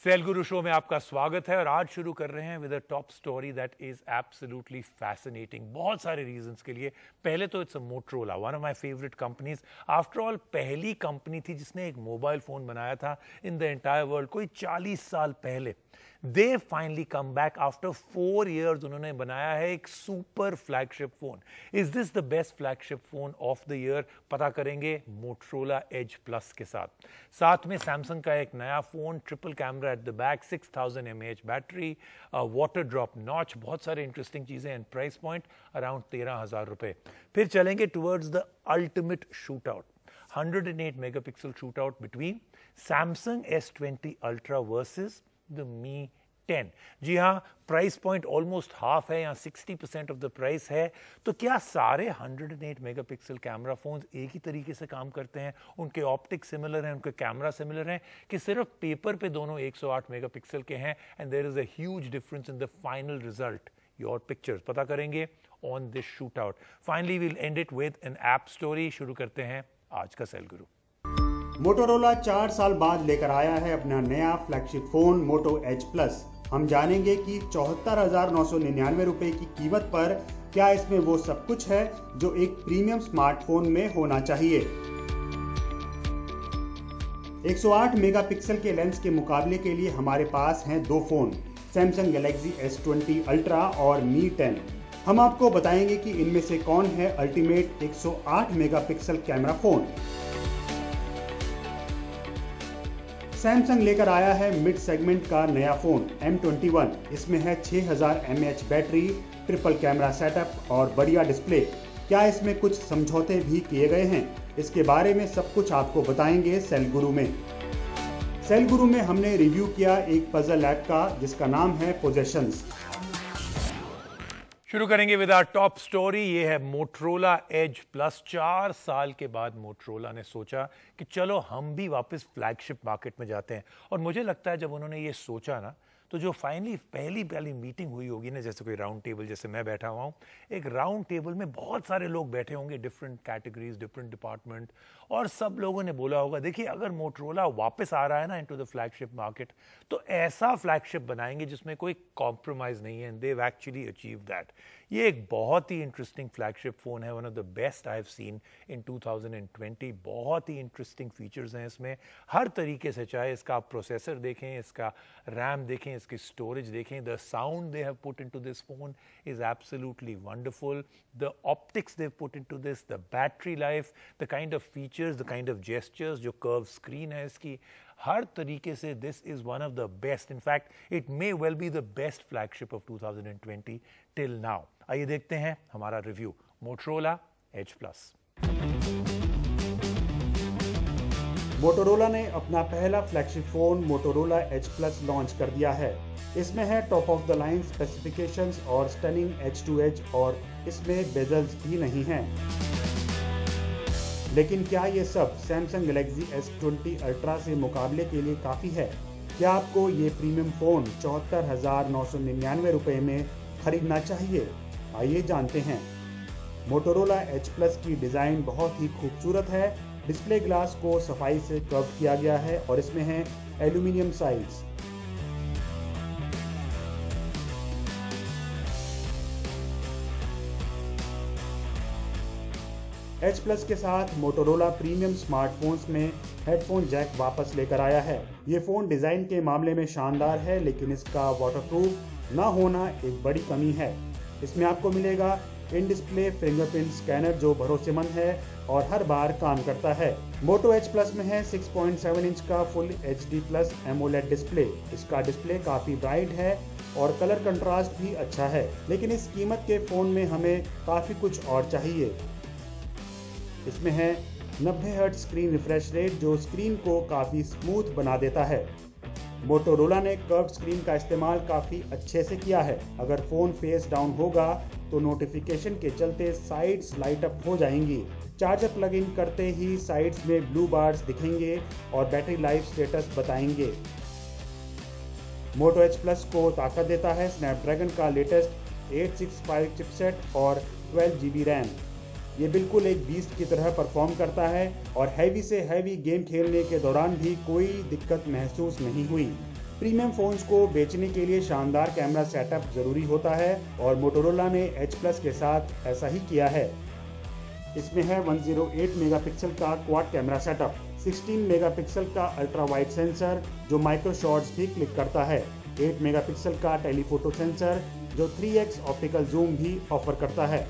Cell गुरु show में आपका स्वागत है और आज शुरू कर रहे हैं with a top story that is absolutely fascinating बहुत सारे रीजंस के लिए। पहले तो it's a Motorola, one of my favourite companies. After all पहली कंपनी थी जिसने एक मोबाइल फोन बनाया था इन द एंटायर वर्ल्ड, कोई 40 साल पहले। They finally come back after 4 years। उन्होंने बनाया है एक super flagship phone. Is this the best flagship phone of the year? पता करेंगे मोटरोला एज प्लस के साथ। साथ में सैमसंग का एक नया phone, triple camera eight the back, 6000 mAh battery, water drop notch, बहुत सारे इंटरेस्टिंग चीजें एंड प्राइस पॉइंट अराउंड 13,000 रुपए। फिर चलेंगे towards the ultimate shoot out, 108 megapixel shoot out between Samsung S20 ultra versus the Mi 10। जी हाँ, price point almost half है, यहाँ 60% ऑफ द प्राइस है। तो क्या सारे 108 मेगापिक्सल कैमरा फोन्स एक ही तरीके से काम करते हैं? उनके ऑप्टिक्स सिमिलर हैं, उनके कैमरा सिमिलर हैं, कि सिर्फ पेपर पे दोनों 108 मेगापिक्सल के हैं and there is a huge difference in the final result, your pictures? पता करेंगे on this shoot out. Finally we'll end it with an app story. शुरू करते हैं आज का सेल गुरु। मोटोरोला 4 साल बाद लेकर आया है अपना नया फ्लैगशिप फोन मोटो एच प्लस। हम जानेंगे कि 74,999 रुपए की कीमत पर क्या इसमें वो सब कुछ है जो एक प्रीमियम स्मार्टफोन में होना चाहिए। 108 मेगापिक्सल के लेंस के मुकाबले के लिए हमारे पास हैं दो phone, Samsung Galaxy S20 ultra और मी 10। हम आपको बताएंगे कि इनमें से कौन है ultimate 108 megapixel camera phone. Samsung लेकर आया है मिड सेगमेंट का नया फोन M21। इसमें है 6000 mAh battery, triple camera setup और बढ़िया डिस्प्ले। क्या इसमें कुछ समझौते भी किए गए हैं? इसके बारे में सब कुछ आपको बताएंगे सेल गुरु में। सेल गुरु में हमने रिव्यू किया एक पजल ऐप का जिसका नाम है पोजेशंस। शुरू करेंगे विद आवर टॉप स्टोरी। ये है मोटरोला एज प्लस। 4 साल के बाद मोटरोला ने सोचा कि चलो हम भी वापस फ्लैगशिप मार्केट में जाते हैं। और मुझे लगता है जब उन्होंने ये सोचा ना, तो जो फाइनली पहली मीटिंग हुई होगी ना, जैसे कोई राउंड टेबल, जैसे मैं बैठा हुआ हूँ, एक राउंड टेबल में बहुत सारे लोग बैठे होंगे, डिफरेंट कैटेगरीज, डिफरेंट डिपार्टमेंट, और सब लोगों ने बोला होगा देखिए अगर मोटरोला वापस आ रहा है ना इनटू द फ्लैगशिप मार्केट, तो ऐसा फ्लैगशिप बनाएंगे जिसमें कोई कॉम्प्रोमाइज नहीं है। And they have actually achieve that. ये एक बहुत ही इंटरेस्टिंग फ्लैगशिप फोन है, one of the best I have seen in 2020। बहुत ही इंटरेस्टिंग फीचर्स हैं इसमें हर तरीके से, चाहे इसका आप प्रोसेसर देखें, इसका रैम देखें, इसकी स्टोरेज देखें, the sound they have put into this phone is absolutely wonderful, the optics they have put into this, the battery life, the kind of features, the kind of gestures, जो curve screen है इसकी, हर तरीके से this is one of the best. In fact it may well be the best flagship of 2020 till now. आइए देखते हैं हमारा review Motorola Edge plus. Motorola ने अपना पहला flagship phone Motorola H plus launch कर दिया है। इसमें है top of the line specifications और स्टनिंग एज टू एज, और इसमें बेजल्स भी नहीं हैं। लेकिन क्या ये सब सैमसंग गैलेक्सी S20 अल्ट्रा से मुकाबले के लिए काफ़ी है? क्या आपको ये प्रीमियम फ़ोन 74,999 रुपये में खरीदना चाहिए? आइए जानते हैं। मोटोरोला एच प्लस की डिज़ाइन बहुत ही खूबसूरत है। डिस्प्ले ग्लास को सफाई से कर्व किया गया है और इसमें है एल्यूमिनियम साइड्स। एच प्लस के साथ मोटोरोला प्रीमियम स्मार्टफोन्स में हेडफोन जैक वापस लेकर आया है। ये फ़ोन डिज़ाइन के मामले में शानदार है, लेकिन इसका वाटरप्रूफ ना होना एक बड़ी कमी है। इसमें आपको मिलेगा इन डिस्प्ले फिंगरप्रिंट स्कैनर जो भरोसेमंद है और हर बार काम करता है। मोटो एच प्लस में है 6.7 इंच का full HD plus AMOLED display. इसका डिस्प्ले काफ़ी ब्राइट है और कलर कंट्रास्ट भी अच्छा है, लेकिन इस कीमत के फ़ोन में हमें काफ़ी कुछ और चाहिए। इसमें है 90 हर्ट्ज स्क्रीन रिफ्रेश रेट जो स्क्रीन को काफ़ी स्मूथ बना देता है। मोटोरोला ने कर्व्ड स्क्रीन का इस्तेमाल काफ़ी अच्छे से किया है। अगर फ़ोन फेस डाउन होगा तो नोटिफिकेशन के चलते साइड्स लाइट अप हो जाएंगी। चार्जर प्लग इन करते ही साइड्स में ब्लू बार्स दिखेंगे और बैटरी लाइफ स्टेटस बताएंगे। मोटो एच प्लस को ताकत देता है स्नैपड्रैगन का लेटेस्ट 865 चिपसेट और 12 GB रैम। ये बिल्कुल एक बीस्ट की तरह परफॉर्म करता है और हैवी से हैवी गेम खेलने के दौरान भी कोई दिक्कत महसूस नहीं हुई। प्रीमियम फोन्स को बेचने के लिए शानदार कैमरा सेटअप जरूरी होता है और मोटोरोला ने H+ के साथ ऐसा ही किया है। इसमें है 108 मेगापिक्सल का क्वाड कैमरा सेटअप, 16 मेगापिक्सल का अल्ट्रा वाइड सेंसर जो माइक्रो शॉट्स भी क्लिक करता है, 8 मेगापिक्सल का टेलीफोटो सेंसर जो 3x ऑप्टिकल जूम भी ऑफर करता है।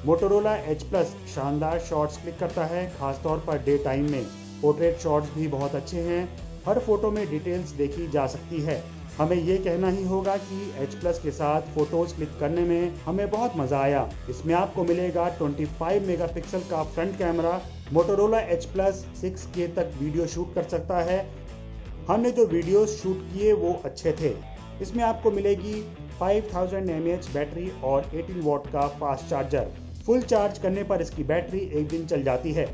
मोटोरोला H+ शानदार शॉट्स क्लिक करता है, खासतौर पर डे टाइम में। पोर्ट्रेट शॉट्स भी बहुत अच्छे हैं, हर फोटो में डिटेल्स देखी जा सकती है। हमें ये कहना ही होगा कि H+ के साथ फोटोज क्लिक करने में हमें बहुत मजा आया। इसमें आपको मिलेगा 25 मेगापिक्सल का front camera. Motorola H+ 6K तक वीडियो शूट कर सकता है। हमने जो वीडियोस शूट किए वो अच्छे थे। इसमें आपको मिलेगी 5000 mAh बैटरी और 18 वॉट का फास्ट चार्जर। फुल चार्ज करने पर इसकी बैटरी एक दिन चल जाती है।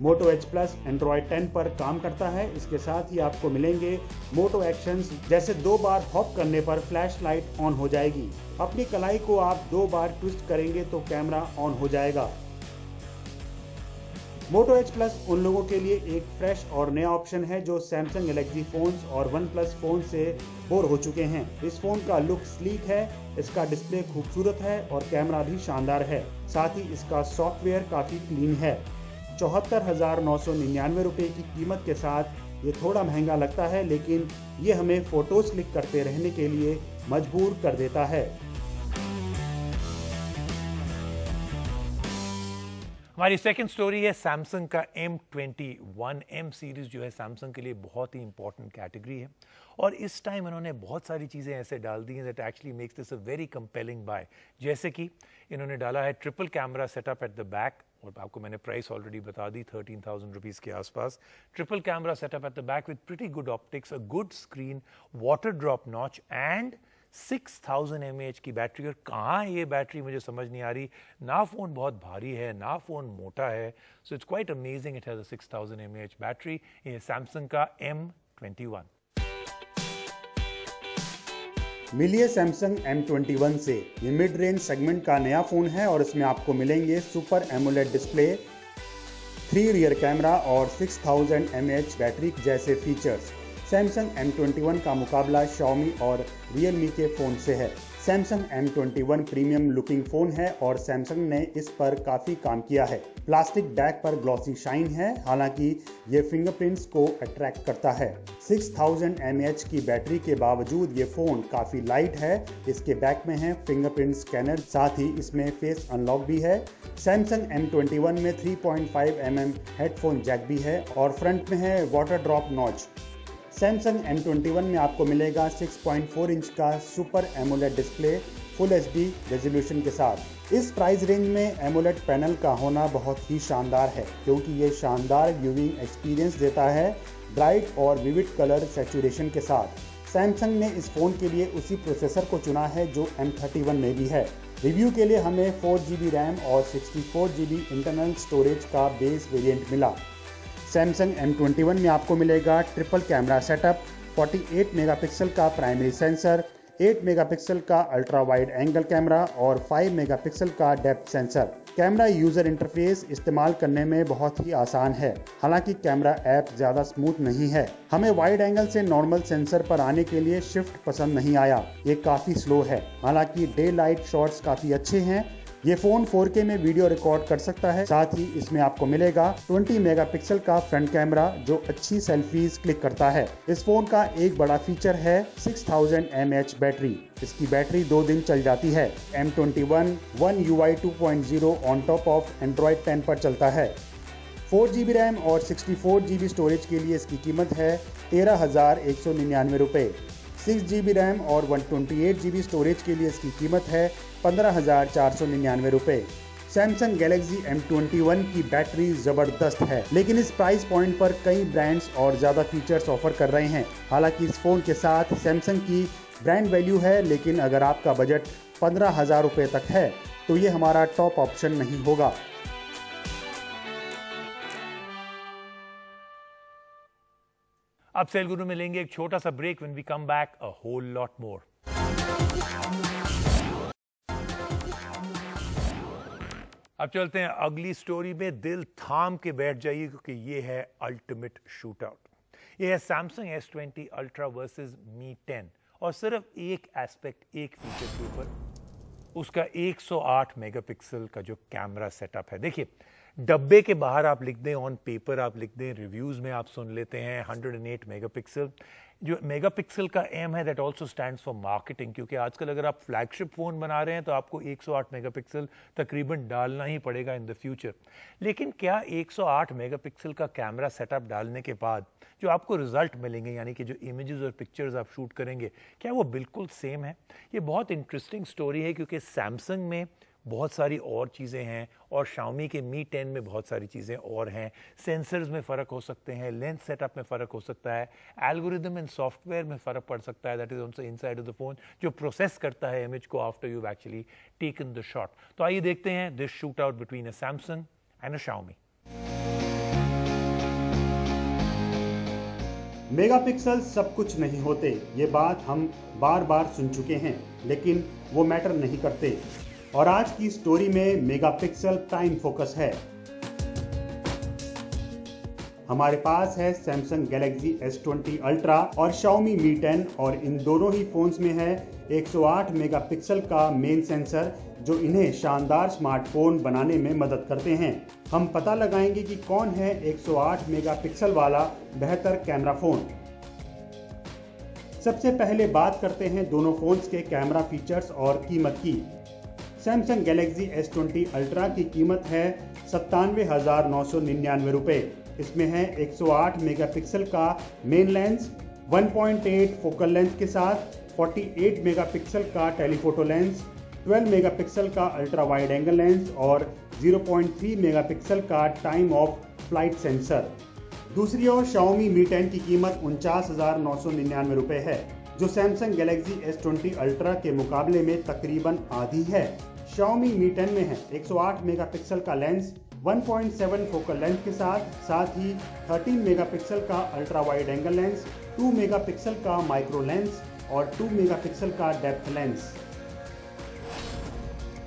मोटो H+ एंड्रॉयड 10 पर काम करता है। इसके साथ ही आपको मिलेंगे मोटो एक्शंस, जैसे 2 बार हॉप करने पर फ्लैश लाइट ऑन हो जाएगी। अपनी कलाई को आप 2 बार ट्विस्ट करेंगे तो कैमरा ऑन हो जाएगा। मोटो H+ उन लोगों के लिए एक फ्रेश और नया ऑप्शन है जो सैमसंग गैलेक्सी फोन्स और OnePlus फोन से बोर हो चुके हैं। इस फोन का लुक स्लीक है, इसका डिस्प्ले खूबसूरत है और कैमरा भी शानदार है। साथ ही इसका सॉफ्टवेयर काफी क्लीन है। 74,999 रुपए की कीमत के साथ ये थोड़ा महंगा लगता है, लेकिन ये हमें फोटोज क्लिक करते रहने के लिए मजबूर कर देता है। हमारी सेकंड स्टोरी है सैमसंग का M21। M सीरीज जो है सैमसंग के लिए बहुत ही इंपॉर्टेंट कैटेगरी है और इस टाइम इन्होंने बहुत सारी चीज़ें ऐसे डाल दी हैं that actually makes this a very compelling buy. जैसे कि इन्होंने डाला है triple camera setup at the back, और आपको मैंने प्राइस ऑलरेडी बता दी 13,000 रुपीज़ के आसपास। Triple camera setup at the back with pretty good optics, a good screen, water drop notch and 6000 mAh की बैटरी। और कहाँ है ये बैटरी मुझे समझ नहीं आ रही। ना फ़ोन बहुत भारी है ना फ़ोन मोटा है, so it's quite amazing. It has a 6000 mAh battery. ये सैमसंग का M21। मिलिए सैमसंग M21 से। ये मिड रेंज सेगमेंट का नया फोन है और इसमें आपको मिलेंगे super AMOLED display, 3 rear camera और 6000 mAh बैटरी जैसे फीचर्स। सैमसंग M21 का मुकाबला Xiaomi और Realme के फोन से है। Samsung M21 premium looking phone है और सैमसंग ने इस पर काफी काम किया है। प्लास्टिक बैक पर ग्लॉसी शाइन है, हालांकि ये फिंगरप्रिंट्स को अट्रैक्ट करता है। 6000 mAh की बैटरी के बावजूद ये फोन काफी लाइट है। इसके बैक में है फिंगरप्रिंट स्कैनर, साथ ही इसमें फेस अनलॉक भी है। सैमसंग M21 में 3.5 mm हेडफोन जैक भी है और फ्रंट में है water drop notch. Samsung M21 में आपको मिलेगा 6.4 इंच का super AMOLED display full HD resolution के साथ। इस प्राइस रेंज में एमोलेड पैनल का होना बहुत ही शानदार है, क्योंकि ये शानदार व्यूइंग एक्सपीरियंस देता है ब्राइट और विविड कलर सैचुरेशन के साथ। सैमसंग ने इस फोन के लिए उसी प्रोसेसर को चुना है जो M31 में भी है। रिव्यू के लिए हमें 4GB रैम और 64GB इंटरनल स्टोरेज का बेस वेरिएंट मिला। सैमसंग M21 में आपको मिलेगा ट्रिपल कैमरा सेटअप, 48 मेगापिक्सल का प्राइमरी सेंसर, 8 मेगापिक्सल का अल्ट्रा वाइड एंगल कैमरा और 5 मेगापिक्सल का depth sensor. Camera user interface इस्तेमाल करने में बहुत ही आसान है, हालांकि कैमरा ऐप ज्यादा स्मूथ नहीं है। हमें वाइड एंगल से नॉर्मल सेंसर पर आने के लिए शिफ्ट पसंद नहीं आया, ये काफी स्लो है। हालांकि डे लाइट शॉट्स काफी अच्छे हैं। ये फोन 4K में वीडियो रिकॉर्ड कर सकता है। साथ ही इसमें आपको मिलेगा 20 मेगापिक्सल का फ्रंट कैमरा जो अच्छी सेल्फीज क्लिक करता है। इस फोन का एक बड़ा फीचर है 6000 mAh बैटरी। इसकी बैटरी 2 दिन चल जाती है। M21 One UI 2.0 on top of Android 10 पर चलता है। 4GB रैम और 64GB स्टोरेज के लिए इसकी कीमत है 13,199 रुपए। 6GB रैम और 128GB स्टोरेज के लिए इसकी कीमत है 15,499 रुपए। सैमसंग गैलेक्सी M21 की बैटरी जबरदस्त है, लेकिन इस प्राइस पॉइंट पर कई ब्रांड्स और ज्यादा फीचर्स ऑफर कर रहे हैं। हालांकि इस फोन के साथ सैमसंग की ब्रांड वैल्यू है, लेकिन अगर आपका बजट 15,000 रुपए तक है तो ये हमारा टॉप ऑप्शन नहीं होगा। अब सेल गुरु में लेंगे एक छोटा सा break. When we come back a whole lot more. अब चलते हैं अगली स्टोरी में। दिल थाम के बैठ जाइए क्योंकि ये है अल्टीमेट शूटआउट। ये है Samsung S20 ultra versus Mi 10 और सिर्फ एक एस्पेक्ट, एक फीचर के ऊपर, उसका 108 मेगापिक्सल का जो कैमरा सेटअप है। देखिए, डब्बे के बाहर आप लिख दें, ऑन पेपर आप लिख दें, रिव्यूज में आप सुन लेते हैं 108 मेगापिक्सल। जो मेगापिक्सल का एम है that also stands for marketing, क्योंकि आजकल अगर आप फ्लैगशिप फोन बना रहे हैं तो आपको 108 मेगापिक्सल तकरीबन डालना ही पड़ेगा इन द फ्यूचर। लेकिन क्या 108 मेगापिक्सल का कैमरा सेटअप डालने के बाद जो आपको रिजल्ट मिलेंगे, यानी कि जो इमेजेस और पिक्चर्स आप शूट करेंगे, क्या वो बिल्कुल सेम है? ये बहुत इंटरेस्टिंग स्टोरी है क्योंकि सैमसंग में बहुत सारी और चीज़ें हैं और Xiaomi के Mi 10 में बहुत सारी चीज़ें और हैं। सेंसर्स में फ़र्क हो सकते हैं, लेंस सेटअप में फ़र्क हो सकता है, एल्गोरिदम एंड सॉफ्टवेयर में फ़र्क पड़ सकता है, that is also inside of the phone, जो प्रोसेस करता है इमेज को after you actually taken the shot. तो आइए देखते हैं this shoot out between a Samsung and a Xiaomi। Megapixel सब कुछ नहीं होते, ये बात हम बार बार सुन चुके हैं, लेकिन वो मैटर नहीं करते। और आज की स्टोरी में मेगापिक्सल प्राइम फोकस है। हमारे पास है सैमसंग गैलेक्सी S20 अल्ट्रा और Xiaomi Mi 10 और इन दोनों ही फोन्स में है 108 मेगापिक्सल का मेन सेंसर, जो इन्हें शानदार स्मार्टफोन बनाने में मदद करते हैं। हम पता लगाएंगे कि कौन है 108 मेगापिक्सल वाला बेहतर कैमरा फोन। सबसे पहले बात करते हैं दोनों फोन्स के कैमरा फीचर्स और कीमत की। सैमसंग गैलेक्सी S20 अल्ट्रा की कीमत है 97,999 रुपए। इसमें है 108 मेगापिक्सल का मेन लेंस, 1.8 फोकल लेंथ के साथ 48 मेगापिक्सल का टेलीफोटो लेंस, 12 मेगापिक्सल का अल्ट्रा वाइड एंगल लेंस और 0.3 मेगापिक्सल का टाइम ऑफ फ्लाइट सेंसर। दूसरी ओर Xiaomi Mi 10 की कीमत 49,999 रुपए है, जो सैमसंग गैलेक्सी S20 अल्ट्रा के मुकाबले में तकरीबन आधी है। Xiaomi Mi 10 में है 108 मेगापिक्सल का लेंस, 1.7 फोकल लेंथ के साथ ही 13 मेगापिक्सल का ultra wide angle lens, 2 megapixel का माइक्रो लेंस और 2 मेगापिक्सल का डेप्थ लेंस।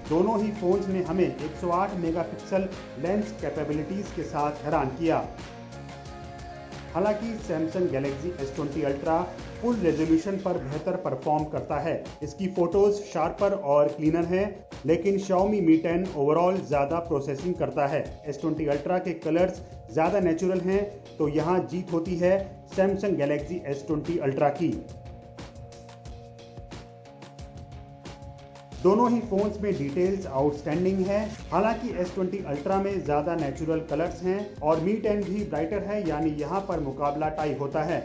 दोनों ही फोन्स ने हमें 108 मेगापिक्सल लेंस कैपेबिलिटीज के साथ हैरान किया। हालांकि Samsung Galaxy S20 ultra full resolution पर बेहतर परफॉर्म करता है। इसकी फोटोज शार्पर और क्लीनर हैं, लेकिन Xiaomi Mi 10 ओवरऑल ज़्यादा प्रोसेसिंग करता है। S20 अल्ट्रा के कलर्स ज़्यादा नेचुरल हैं, तो यहाँ जीत होती है सैमसंग गैलेक्सी S20 अल्ट्रा की। दोनों ही फोन्स में डिटेल्स आउटस्टैंडिंग है। हालांकि S20 अल्ट्रा में ज़्यादा नेचुरल कलर्स हैं और Mi 10 भी ब्राइटर है, यानी यहाँ पर मुकाबला टाई होता है।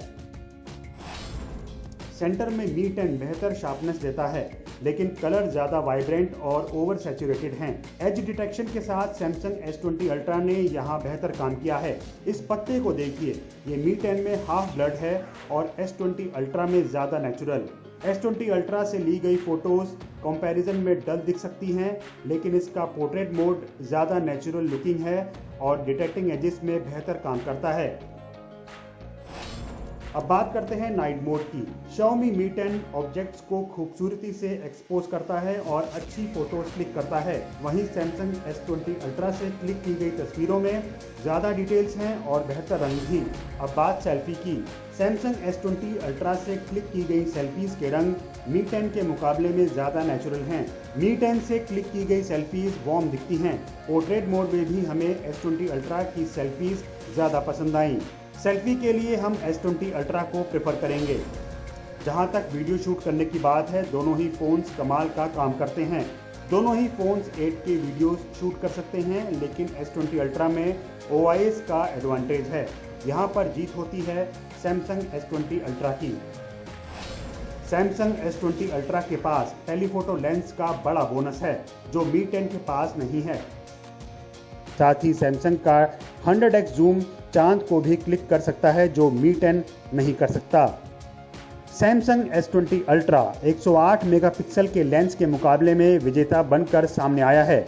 सेंटर में Mi 10 बेहतर शार्पनेस देता है, लेकिन कलर ज़्यादा वाइब्रेंट और ओवर सैचुरेटेड हैं। एज डिटेक्शन के साथ सैमसंग S20 अल्ट्रा ने यहाँ बेहतर काम किया है। इस पत्ते को देखिए, ये Mi 10 में हाफ ब्लड है और S20 अल्ट्रा में ज़्यादा नेचुरल। S20 अल्ट्रा से ली गई फोटोज कंपैरिजन में डल दिख सकती हैं, लेकिन इसका पोर्ट्रेट मोड ज़्यादा नेचुरल लुकिंग है और डिटेक्टिंग एजेस में बेहतर काम करता है। अब बात करते हैं नाइट मोड की। Xiaomi Mi 10 ऑब्जेक्ट्स को खूबसूरती से एक्सपोज करता है और अच्छी फोटोज क्लिक करता है। वहीं Samsung S20 Ultra से क्लिक की गई तस्वीरों में ज़्यादा डिटेल्स हैं और बेहतर रंग भी। अब बात सेल्फी की। Samsung S20 Ultra से क्लिक की गई सेल्फीज के रंग Mi 10 के मुकाबले में ज़्यादा नेचुरल हैं। Mi 10 से क्लिक की गई सेल्फीज वार्म दिखती हैं। पोर्ट्रेट मोड में भी हमें S20 Ultra की सेल्फीज ज़्यादा पसंद आई। सेल्फी के लिए हम S20 अल्ट्रा को प्रेफर करेंगे। जहां तक वीडियो शूट करने की बात है, दोनों ही फ़ोन्स कमाल का काम करते हैं। दोनों ही फ़ोन्स 8K वीडियोस शूट कर सकते हैं, लेकिन S20 अल्ट्रा में OIS का एडवांटेज है। यहां पर जीत होती है Samsung S20 अल्ट्रा की। Samsung S20 अल्ट्रा के पास टेलीफोटो लेंस का बड़ा बोनस है, जो Mi 10 के पास नहीं है। साथ ही Samsung का 100x जूम चांद को भी क्लिक कर सकता है, जो Mi 10 नहीं कर सकता। Samsung S20 अल्ट्रा 108 मेगापिक्सल के लेंस के मुकाबले में विजेता बनकर सामने आया है।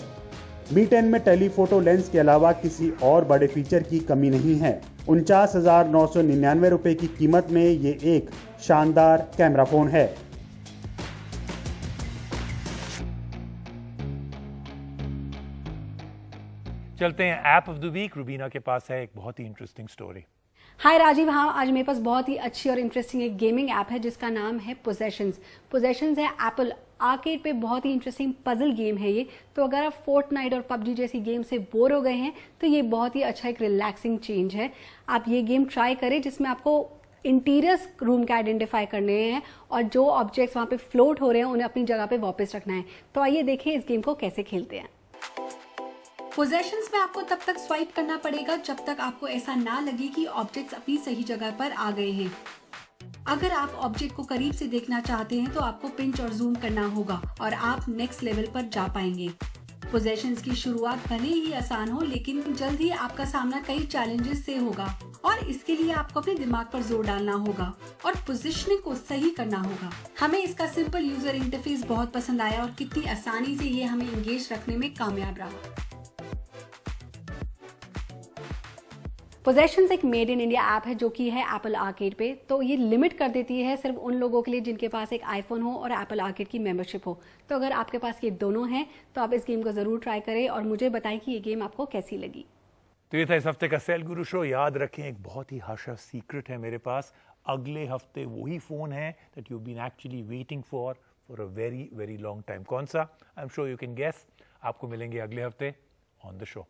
Mi 10 में टेलीफोटो लेंस के अलावा किसी और बड़े फीचर की कमी नहीं है। 49,999 रुपए की कीमत में ये एक शानदार कैमरा फोन है। चलते हैं app of the week. Rubina के पास है एक बहुत ही इंटरेस्टिंग स्टोरी। हाय राजीव, हाँ आज मेरे पास बहुत ही अच्छी और इंटरेस्टिंग एक गेमिंग ऐप है जिसका नाम है पोजेशंस। पोजेशंस है एप्पल आर्केड पे बहुत ही इंटरेस्टिंग पजल गेम है ये। तो अगर आप फोर्टनाइट और पबजी जैसी गेम से बोर हो गए हैं तो ये बहुत ही अच्छा एक रिलैक्सिंग चेंज है। आप ये गेम ट्राई करें जिसमें आपको इंटीरियर्स रूम के आइडेंटिफाई करने हैं और जो ऑब्जेक्ट्स वहाँ पे फ्लोट हो रहे हैं उन्हें अपनी जगह पे वापस रखना है। तो आइए देखें इस गेम को कैसे खेलते हैं। पोजेशंस में आपको तब तक स्वाइप करना पड़ेगा जब तक आपको ऐसा ना लगे कि ऑब्जेक्ट्स अपनी सही जगह पर आ गए हैं। अगर आप ऑब्जेक्ट को करीब से देखना चाहते हैं तो आपको पिंच और जूम करना होगा और आप नेक्स्ट लेवल पर जा पाएंगे। पोजेशंस की शुरुआत भले ही आसान हो लेकिन जल्द ही आपका सामना कई चैलेंजेस से होगा और इसके लिए आपको अपने दिमाग पर जोर डालना होगा और पोजीशनिंग को सही करना होगा। हमें इसका सिंपल यूजर इंटरफेस बहुत पसंद आया और कितनी आसानी से ये हमें एंगेज रखने में कामयाब रहा। पोजेशंस एक मेड इन इंडिया ऐप है जो कि है एप्पल आर्केड पे। तो ये लिमिट कर देती है सिर्फ उन लोगों के लिए जिनके पास एक आईफोन हो और एप्पल आर्केड की मेंबरशिप हो। तो अगर आपके पास ये दोनों हैं तो आप इस गेम को जरूर ट्राई करें और मुझे बताएं कि ये गेम आपको कैसी लगी। तो ये था इस हफ्ते का सेल गुरु शो। याद रखें एक बहुत ही हाशा सीक्रेट है मेरे पास। अगले हफ्ते वही फोन है that you been actually waiting for a very very long time. कौन सा? I am sure you can guess. आपको मिलेंगे अगले हफ्ते ऑन द शो।